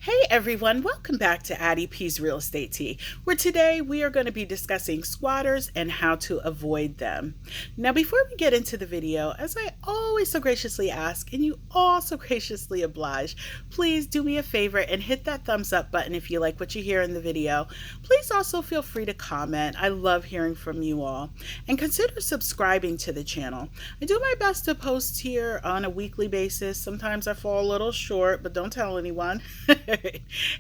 Hey everyone, welcome back to Addie P's Real Estate Tea, where today we are going to be discussing squatters and how to avoid them. Now, before we get into the video, as I always so graciously ask, and you all so graciously oblige, please do me a favor and hit that thumbs up button if you like what you hear in the video. Please also feel free to comment. I love hearing from you all. And consider subscribing to the channel. I do my best to post here on a weekly basis. Sometimes I fall a little short, but don't tell anyone.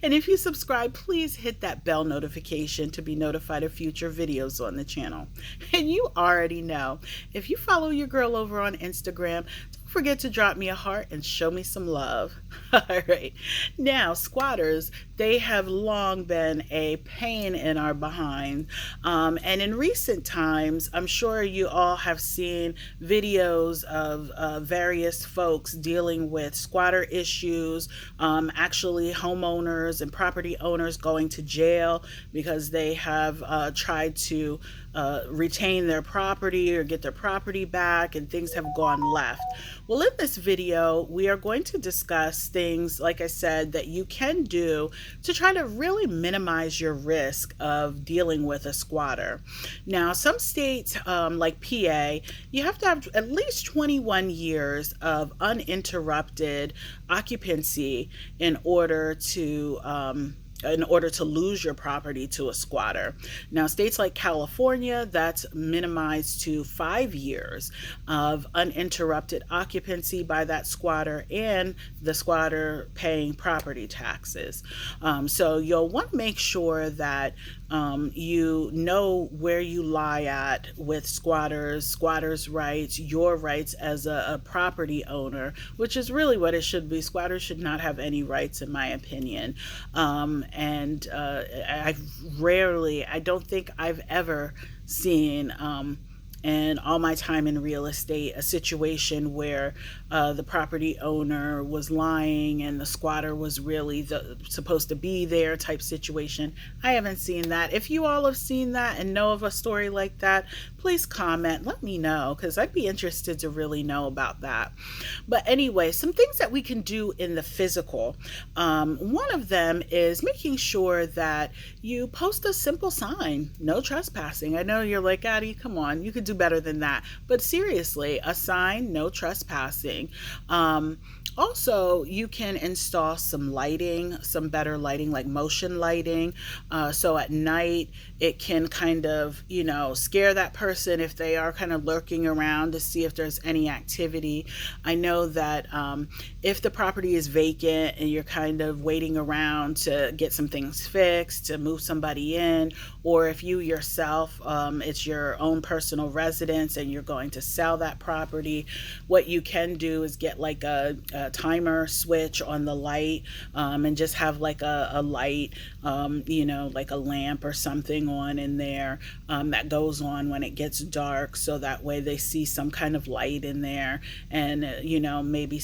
And if you subscribe, please hit that bell notification to be notified of future videos on the channel. And you already know, if you follow your girl over on Instagram, don't forget to drop me a heart and show me some love. All right. Now, squatters, they have long been a pain in our behind. And in recent times, I'm sure you all have seen videos of various folks dealing with squatter issues, actually homeowners and property owners going to jail because they have tried to retain their property or get their property back, and things have gone left. Well, in this video, we are going to discuss things, like I said, that you can do to try to really minimize your risk of dealing with a squatter. Now, some states, like PA, you have to have at least 21 years of uninterrupted occupancy in order to lose your property to a squatter. Now, states like California, that's minimized to 5 years of uninterrupted occupancy by that squatter and the squatter paying property taxes. So you'll want to make sure that you know where you lie at with squatters' rights, your rights as a property owner, which is really what it should be. Squatters should not have any rights, in my opinion. I don't think I've ever seen, in all my time in real estate, a situation where the property owner was lying and the squatter was really supposed to be there type situation. I haven't seen that. If you all have seen that and know of a story like that, please comment. Let me know, because I'd be interested to really know about that. But anyway, some things that we can do in the physical. One of them is making sure that you post a simple sign, no trespassing. I know you're like, Addie, come on, you could do better than that. But seriously, a sign, no trespassing. Also, you can install some lighting, some better lighting, like motion lighting. So at night, it can kind of, scare that person if they are kind of lurking around to see if there's any activity. I know that if the property is vacant and you're kind of waiting around to get some things fixed, to move somebody in, or if you yourself, it's your own personal residence and you're going to sell that property, what you can do is get like a timer switch on the light, and just have like a light, like a lamp or something on in there, that goes on when it gets dark, so that way they see some kind of light in there. And maybe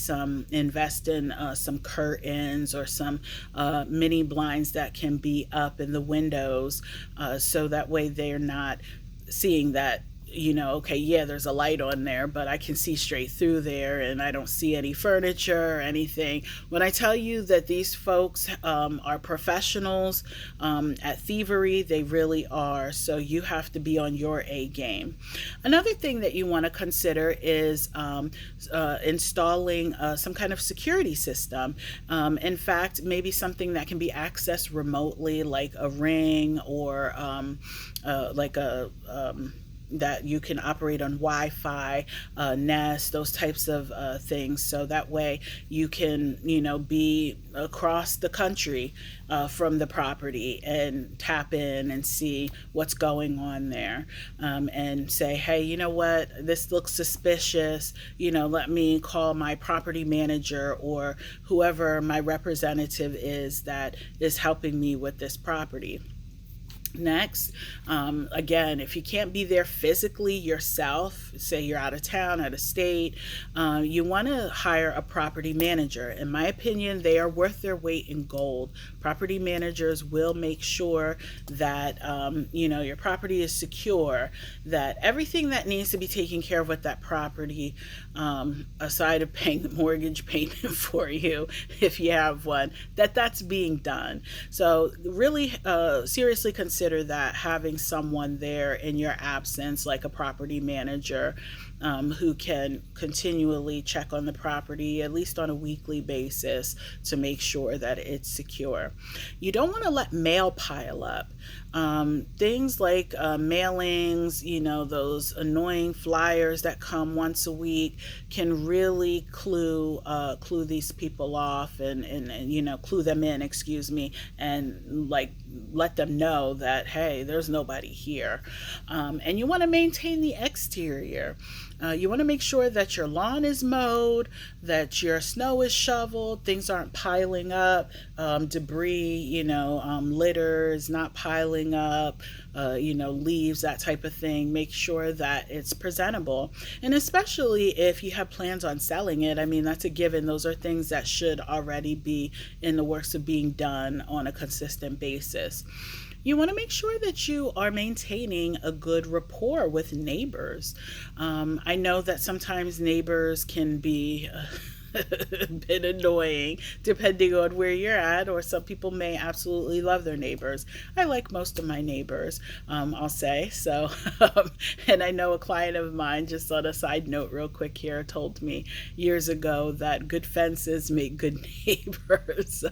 invest in some curtains or some mini blinds that can be up in the windows, so that way they're not seeing that, okay, yeah, there's a light on there, but I can see straight through there and I don't see any furniture or anything. When I tell you that these folks are professionals at thievery, they really are. So you have to be on your A game. Another thing that you want to consider is installing some kind of security system. In fact, maybe something that can be accessed remotely, like a Ring, or that you can operate on Wi-Fi, Nest, those types of things. So that way you can, be across the country from the property and tap in and see what's going on there, and say, hey, you know what, this looks suspicious. Let me call my property manager or whoever my representative is that is helping me with this property. Next, again, if you can't be there physically yourself, say you're out of town, out of state, you want to hire a property manager. In my opinion, they are worth their weight in gold. Property managers will make sure that your property is secure, that everything that needs to be taken care of with that property, aside of paying the mortgage payment for you, if you have one, that's being done. So really seriously consider that, having someone there in your absence, like a property manager, who can continually check on the property, at least on a weekly basis, to make sure that it's secure. You don't want to let mail pile up. Things like mailings, those annoying flyers that come once a week, can really clue these people off, and clue them in, excuse me, and like let them know that, hey, there's nobody here. And you want to maintain the exterior. You want to make sure that your lawn is mowed, that your snow is shoveled, things aren't piling up, debris, litter is not piling up, leaves, that type of thing. Make sure that it's presentable. And especially if you have plans on selling it, I mean, that's a given. Those are things that should already be in the works of being done on a consistent basis. You want to make sure that you are maintaining a good rapport with neighbors. I know that sometimes neighbors can be a bit annoying depending on where you're at, or some people may absolutely love their neighbors. I like most of my neighbors, I'll say so. And I know a client of mine, just on a side note real quick here, told me years ago that good fences make good neighbors. So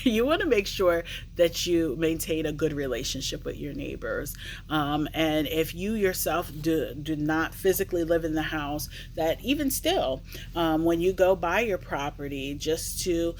you want to make sure that you maintain a good relationship with your neighbors, and if you yourself do not physically live in the house, that even still, when you go buy your property, just to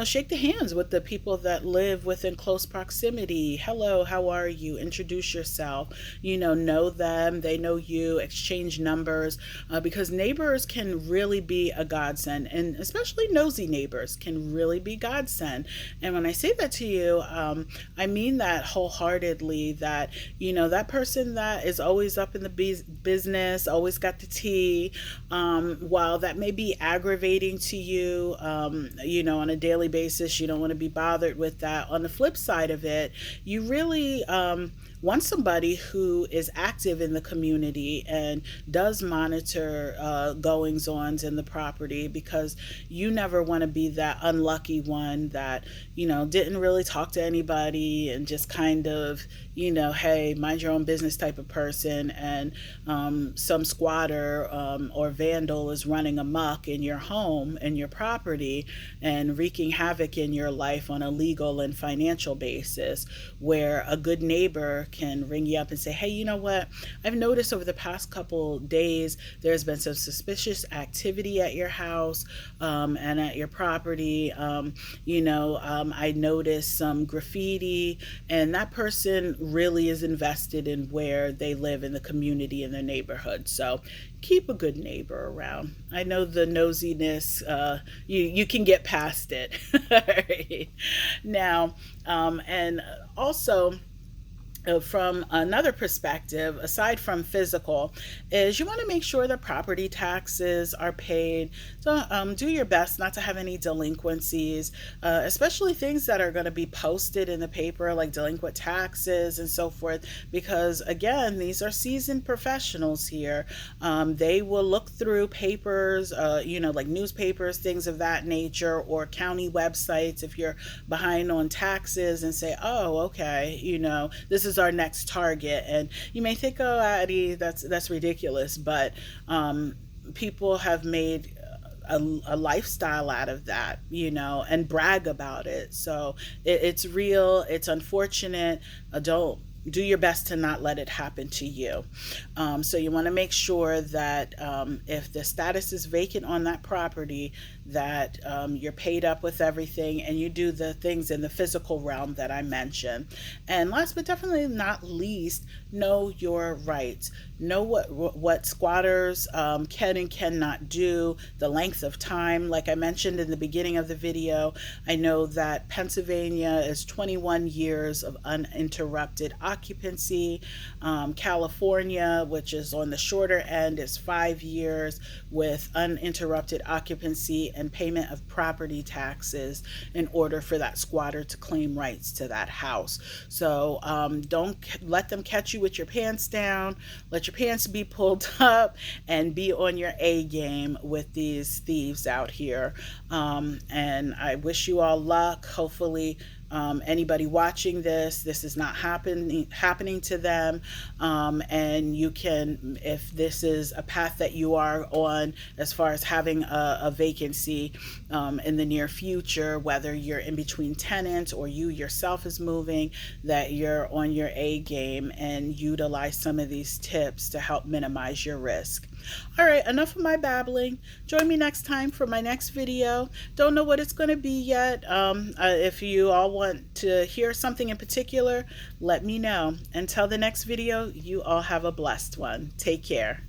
shake the hands with the people that live within close proximity. Hello, how are you? Introduce yourself. Know them, they know you. Exchange numbers, because neighbors can really be a godsend, and especially nosy neighbors can really be godsend. And when I say that to you, I mean that wholeheartedly. That that person that is always up in the business, always got the tea, while that may be aggravating to you, on a daily basis, you don't want to be bothered with that. On the flip side of it, you really want somebody who is active in the community and does monitor goings-ons in the property, because you never want to be that unlucky one that didn't really talk to anybody and just kind of hey, mind your own business type of person, and some squatter or vandal is running amok in your home and your property and wreaking havoc in your life on a legal and financial basis, where a good neighbor can ring you up and say, hey, you know what? I've noticed over the past couple days there's been some suspicious activity at your house, and at your property. I noticed some graffiti, and that person really is invested in where they live in the community, in their neighborhood. So keep a good neighbor around. I know the nosiness, you can get past it. Right. Now, and also, from another perspective, aside from physical, is you want to make sure that property taxes are paid. So do your best not to have any delinquencies, especially things that are going to be posted in the paper, like delinquent taxes and so forth, because again, these are seasoned professionals here. They will look through papers, like newspapers, things of that nature, or county websites if you're behind on taxes, and say, oh, okay, this is our next target. And you may think, oh, Addie, that's ridiculous, but people have made a lifestyle out of that, and brag about it. So it's real, it's unfortunate. Don't do your best to not let it happen to you. So you want to make sure that if the status is vacant on that property, that you're paid up with everything, and you do the things in the physical realm that I mentioned. And last but definitely not least, know your rights. Know what squatters can and cannot do, the length of time. Like I mentioned in the beginning of the video, I know that Pennsylvania is 21 years of uninterrupted occupancy. California, which is on the shorter end, is 5 years with uninterrupted occupancy and payment of property taxes in order for that squatter to claim rights to that house. So don't let them catch you with your pants down. Let your pants be pulled up and be on your A game with these thieves out here. And I wish you all luck. Hopefully, anybody watching this is not happening to them, and you can, if this is a path that you are on as far as having a vacancy in the near future, whether you're in between tenants or you yourself is moving, that you're on your A game and utilize some of these tips to help minimize your risk. All right, enough of my babbling. Join me next time for my next video. Don't know what it's going to be yet. If you all want to hear something in particular, let me know. Until the next video, you all have a blessed one. Take care.